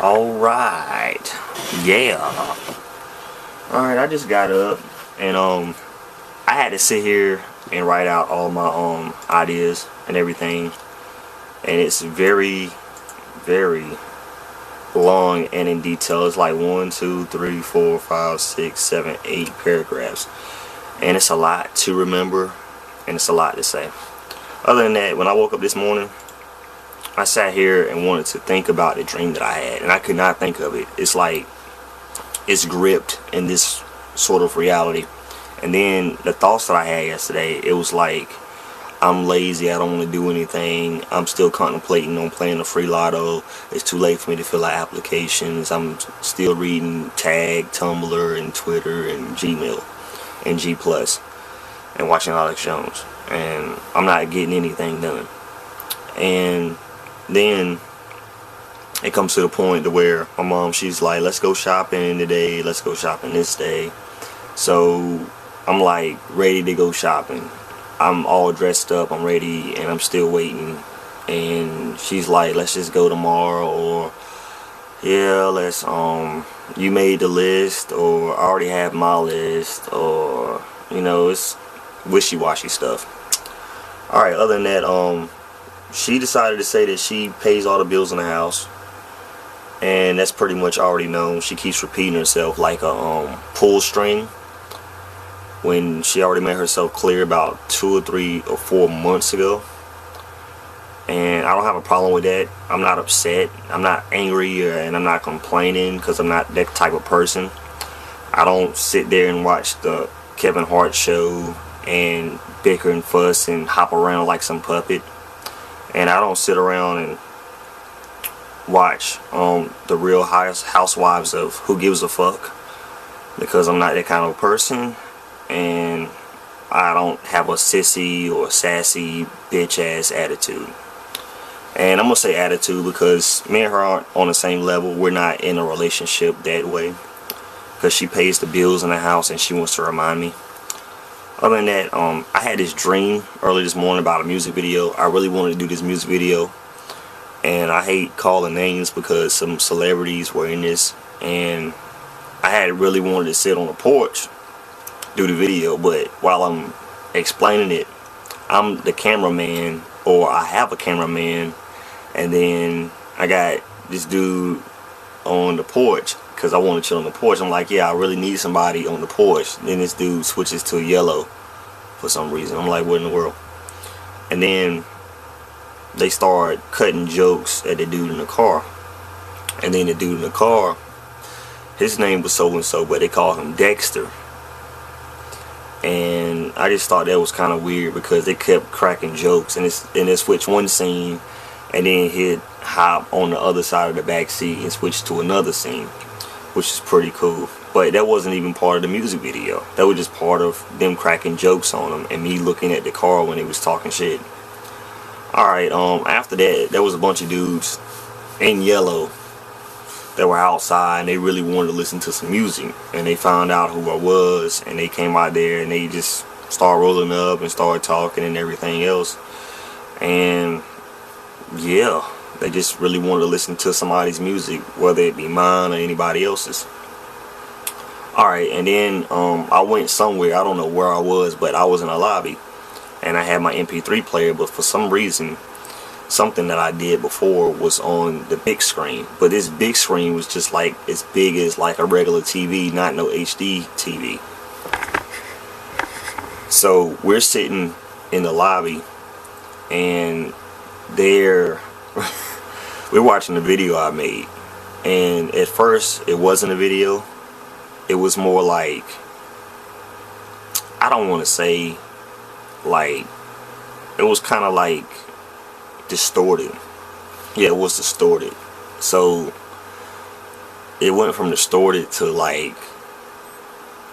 Alright. Yeah. Alright, I just got up and I had to sit here and write out all my ideas and everything. And it's very, very long and in detail. It's like 1, 2, 3, 4, 5, 6, 7, 8 paragraphs. And it's a lot to remember and it's a lot to say. Other than that, when I woke up this morning, I sat here and wanted to think about the dream that I had, and I could not think of it. It's like it's gripped in this sort of reality. And then the thoughts that I had yesterday, it was like I'm lazy, I don't want to do anything, I'm still contemplating on playing the free lotto, it's too late for me to fill out applications, I'm still reading Tag, Tumblr, and Twitter, and Gmail, and G+, and watching Alex Jones, and I'm not getting anything done. And then it comes to the point to where my mom, she's like, let's go shopping today, let's go shopping this day. So I'm like ready to go shopping. I'm all dressed up, I'm ready, and I'm still waiting. And she's like, let's just go tomorrow, or yeah, let's you made the list, or I already have my list, or you know, it's wishy-washy stuff. Alright, other than that, she decided to say that she pays all the bills in the house, and that's pretty much already known. She keeps repeating herself like a pull string, when she already made herself clear about 2 or 3 or 4 months ago. And I don't have a problem with that. I'm not upset, I'm not angry, and I'm not complaining, because I'm not that type of person. I don't sit there and watch the Kevin Hart show and bicker and fuss and hop around like some puppet. And I don't sit around and watch the Real Housewives of Who Gives a Fuck, because I'm not that kind of person, and I don't have a sissy or sassy bitch ass attitude. And I'm gonna say attitude because me and her aren't on the same level. We're not in a relationship that way, because she pays the bills in the house and she wants to remind me. Other than that, I had this dream early this morning about a music video. I really wanted to do this music video, and I hate calling names because some celebrities were in this, and I had really wanted to sit on the porch, do the video, but while I'm explaining it, I'm the cameraman, or I have a cameraman, and then I got this dude on the porch, because I want to chill on the porch. I'm like, yeah, I really need somebody on the porch. Then this dude switches to yellow for some reason. I'm like, what in the world? And then they start cutting jokes at the dude in the car. And then the dude in the car, his name was so and so, but they call him Dexter. And I just thought that was kind of weird, because they kept cracking jokes, and they switched one scene, and then he'd hop on the other side of the back seat and switch to another scene, which is pretty cool. But that wasn't even part of the music video. That was just part of them cracking jokes on him and me looking at the car when they was talking shit. Alright, after that, there was a bunch of dudes in yellow that were outside, and they really wanted to listen to some music, and they found out who I was, and they came out there and they just started rolling up and started talking and everything else. And yeah, they just really wanted to listen to somebody's music, whether it be mine or anybody else's. Alright, and then I went somewhere, I don't know where I was, but I was in a lobby, and I had my MP3 player, but for some reason, something that I did before was on the big screen. But this big screen was just like as big as like a regular TV, not no HD TV. So we're sitting in the lobby, and we're watching the video I made. And at first it wasn't a video. It was more like, I don't want to say like, it was kind of like distorted. Yeah, it was distorted. So it went from distorted to like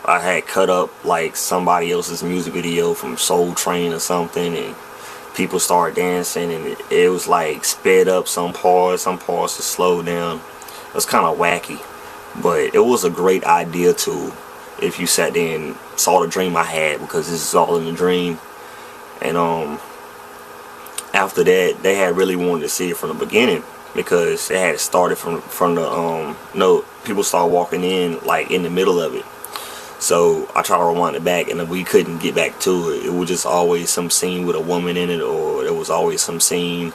I had cut up like somebody else's music video from Soul Train or something, and people started dancing, and it was like sped up some parts to slow down. It was kind of wacky, but it was a great idea too if you sat there and saw the dream I had, because this is all in the dream. And after that, they had really wanted to see it from the beginning, because it had started from the no, people started walking in like in the middle of it. So I tried to rewind it back, and we couldn't get back to it. It was just always some scene with a woman in it, or there was always some scene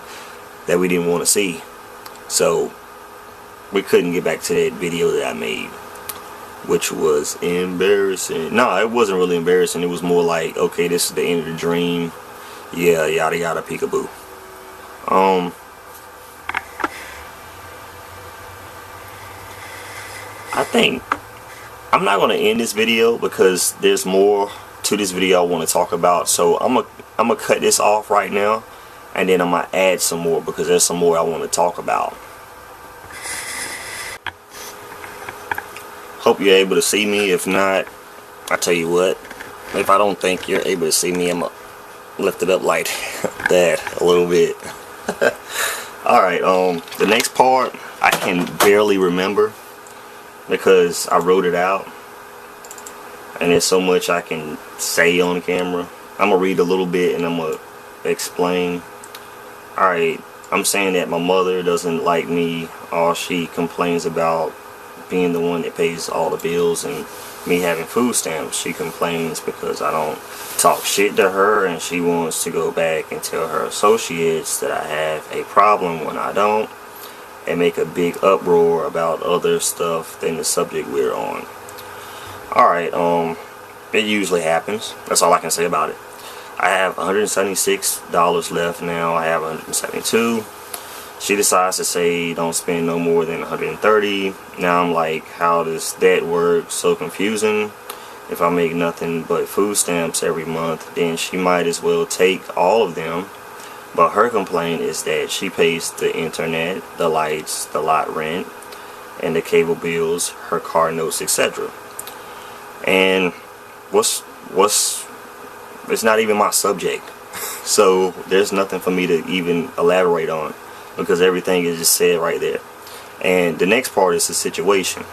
that we didn't want to see. So we couldn't get back to that video that I made, which was embarrassing. No, it wasn't really embarrassing. It was more like, okay, this is the end of the dream. Yeah, yada yada peekaboo. I think I'm not gonna end this video because there's more to this video I want to talk about. So I'm gonna cut this off right now, and then I'm gonna add some more because there's some more I want to talk about. Hope you're able to see me. If not, I tell you what, if I don't think you're able to see me, I'm gonna lift it up like that a little bit. Alright, the next part I can barely remember because I wrote it out, and there's so much I can say on camera. I'm gonna read a little bit and I'm gonna explain. Alright, I'm saying that my mother doesn't like me. All she complains about being the one that pays all the bills and me having food stamps. She complains because I don't talk shit to her, and she wants to go back and tell her associates that I have a problem when I don't, and make a big uproar about other stuff than the subject we're on. Alright, it usually happens. That's all I can say about it. I have $176 left now. I have $172. She decides to say don't spend no more than $130. Now I'm like, how does that work? So confusing. If I make nothing but food stamps every month, then she might as well take all of them. But her complaint is that she pays the internet, the lights, the lot rent, and the cable bills, her car notes, etc. And it's not even my subject. So there's nothing for me to even elaborate on, because everything is just said right there. And the next part is the situation.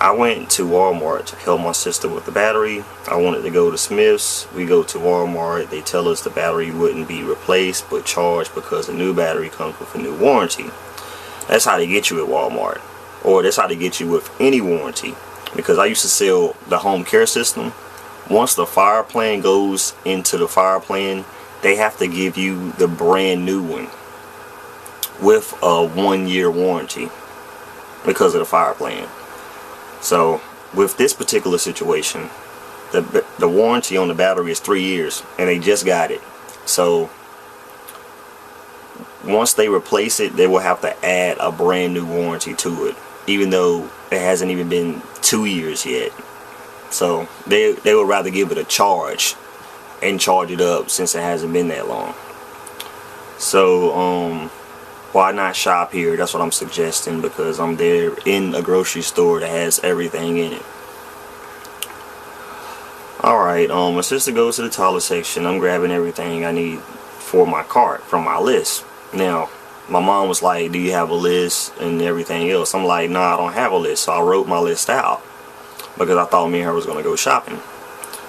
I went to Walmart to help my sister with the battery. I wanted to go to Smith's. We go to Walmart. They tell us the battery wouldn't be replaced but charged because the new battery comes with a new warranty. That's how they get you at Walmart. Or that's how they get you with any warranty. Because I used to sell the home care system. Once the fire plan goes into the fire plan, they have to give you the brand new one with a 1-year warranty because of the fire plan. So with this particular situation, the warranty on the battery is 3 years, and they just got it. So once they replace it, they will have to add a brand new warranty to it, even though it hasn't even been 2 years yet. So they would rather give it a charge and charge it up since it hasn't been that long. So why not shop here? That's what I'm suggesting, because I'm there in a grocery store that has everything in it. Alright, my sister goes to the toilet section. I'm grabbing everything I need for my cart from my list. Now, my mom was like, do you have a list and everything else? I'm like, nah, I don't have a list. So I wrote my list out because I thought me and her was going to go shopping.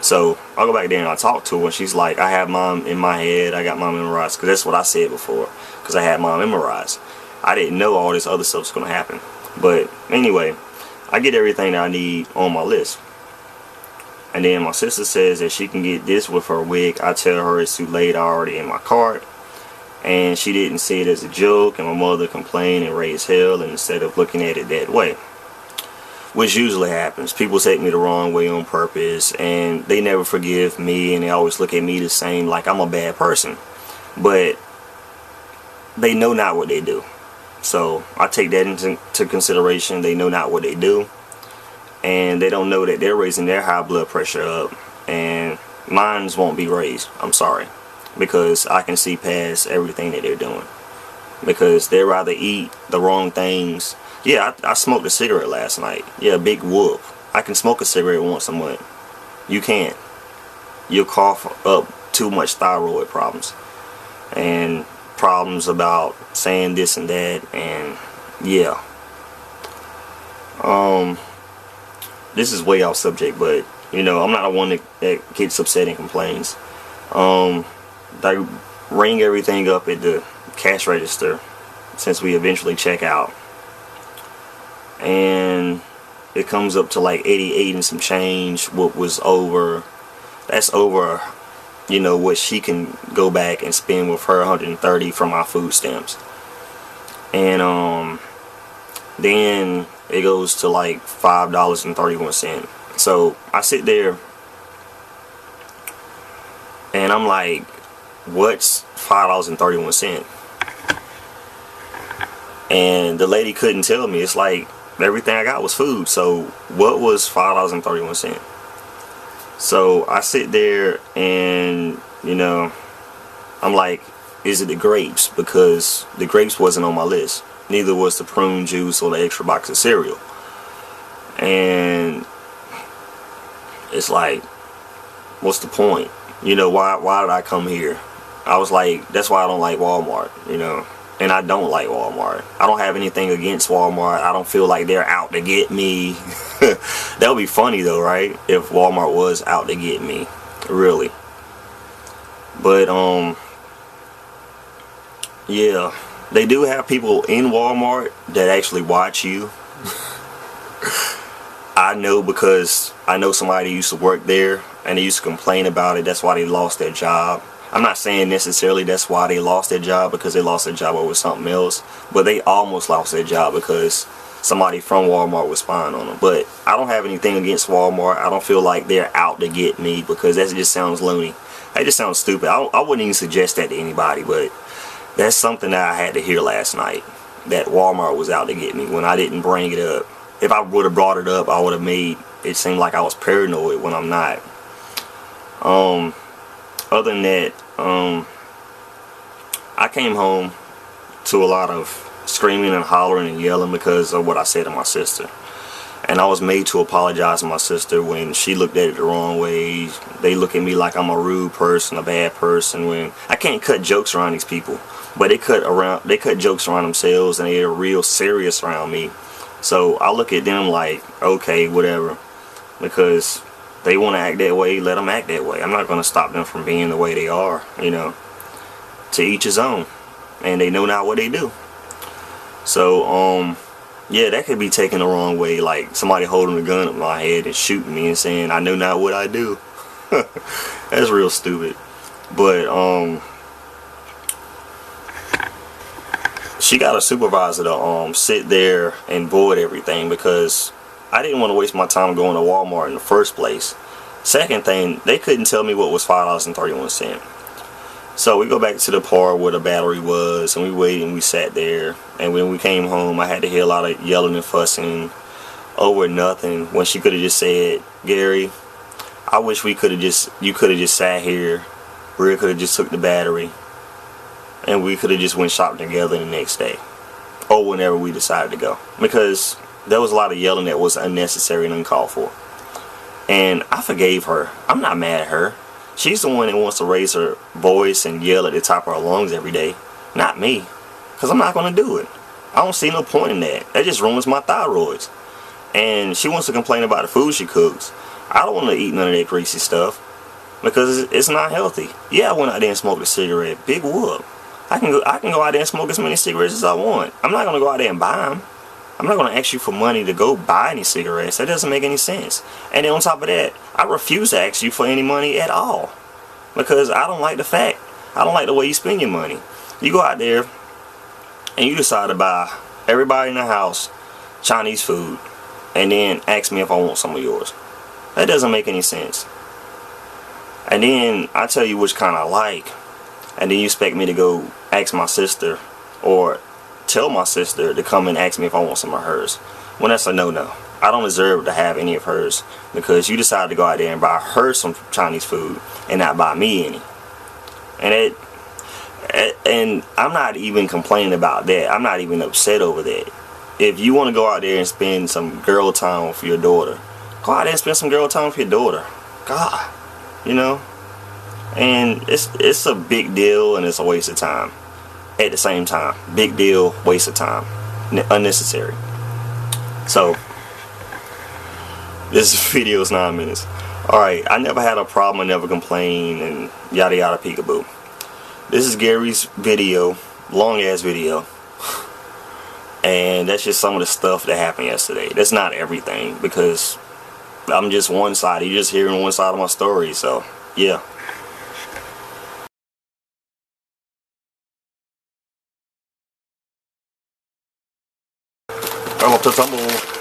So I go back there and I talk to her, and she's like, I have mine in my head. I got mine memorized, because that's what I said before, because I had mine memorized. I didn't know all this other stuff was going to happen. But anyway, I get everything that I need on my list. And then my sister says that she can get this with her wig. I tell her it's too late, already in my cart. And she didn't see it as a joke, and my mother complained and raised hell, and instead of looking at it that way. Which usually happens. People take me the wrong way on purpose, and they never forgive me, and they always look at me the same, like I'm a bad person. But they know not what they do. So I take that into consideration. They know not what they do, and they don't know that they're raising their high blood pressure up, and mine won't be raised. I'm sorry, because I can see past everything that they're doing, because they rather eat the wrong things. Yeah, I smoked a cigarette last night. Yeah, big whoop. I can smoke a cigarette once a month. You can't. You'll cough up too much thyroid problems, and problems about saying this and that, and yeah. This is way off subject, but you know, I'm not the one that gets upset and complains. They ring everything up at the cash register since we eventually check out. And it comes up to like 88 and some change, what was over. That's over, you know, what she can go back and spend with her 130 from our food stamps. And then it goes to like $5.31. So I sit there and I'm like, what's $5.31? And the lady couldn't tell me. It's like everything I got was food. So what was $5.31? So I sit there and, you know, I'm like, is it the grapes? Because the grapes wasn't on my list. Neither was the prune juice or the extra box of cereal. And it's like, what's the point? You know, why did I come here? I was like, that's why I don't like Walmart, you know. And I don't like Walmart. I don't have anything against Walmart. I don't feel like they're out to get me. That would be funny though, right? If Walmart was out to get me. Really. But yeah, they do have people in Walmart that actually watch you. I know, because I know somebody used to work there and they used to complain about it. That's why they lost their job. I'm not saying necessarily that's why they lost their job, because they lost their job over something else, but they almost lost their job because somebody from Walmart was spying on them. But I don't have anything against Walmart. I don't feel like they're out to get me, because that just sounds loony. That just sounds stupid. I wouldn't even suggest that to anybody, but that's something that I had to hear last night, that Walmart was out to get me when I didn't bring it up. If I would have brought it up, I would have made it seem like I was paranoid when I'm not. Other than that, I came home to a lot of screaming and hollering and yelling because of what I said to my sister. And I was made to apologize to my sister when she looked at it the wrong way. They look at me like I'm a rude person, a bad person, when I can't cut jokes around these people. But they cut jokes around themselves, and they're real serious around me. So I look at them like, okay, whatever. Because they want to act that way, let them act that way. I'm not going to stop them from being the way they are, you know. To each his own. And they know not what they do. So, yeah, that could be taken the wrong way. Like somebody holding a gun at my head and shooting me and saying, I know not what I do. That's real stupid. But, she got a supervisor to sit there and void everything, because I didn't want to waste my time going to Walmart in the first place. Second thing, they couldn't tell me what was $5.31. So we go back to the part where the battery was, and we waited and we sat there. And when we came home, I had to hear a lot of yelling and fussing over nothing, when she could have just said, Gary, I wish you could have just sat here. We could have just took the battery, and we could have just went shopping together the next day, or whenever we decided to go. Because there was a lot of yelling that was unnecessary and uncalled for. And I forgave her. I'm not mad at her. She's the one that wants to raise her voice and yell at the top of her lungs every day. Not me. Because I'm not going to do it. I don't see no point in that. That just ruins my thyroids. And she wants to complain about the food she cooks. I don't want to eat none of that greasy stuff, because it's not healthy. Yeah, I went out there and smoked a cigarette. Big whoop. I can go out there and smoke as many cigarettes as I want. I'm not going to go out there and buy them. I'm not going to ask you for money to go buy any cigarettes. That doesn't make any sense. And then on top of that, I refuse to ask you for any money at all, because I don't like the way you spend your money. You go out there and you decide to buy everybody in the house Chinese food, and then ask me if I want some of yours. That doesn't make any sense. And then I tell you which kind I like, and then you expect me to go ask my sister, or tell my sister to come and ask me if I want some of hers. When that's a no-no. I don't deserve to have any of hers, because you decided to go out there and buy her some Chinese food and not buy me any. And I'm not even complaining about that. I'm not even upset over that. If you want to go out there and spend some girl time with your daughter, go out there and spend some girl time with your daughter. God, you know. And it's a big deal, and it's a waste of time. At the same time, big deal, waste of time, unnecessary. So this video is 9 minutes. Alright, I never had a problem, I never complained, and yada yada peekaboo. This is Gary's video, long ass video. And that's just some of the stuff that happened yesterday. That's not everything, because I'm just one side. You're just hearing one side of my story. So, yeah. I'm up to tumble.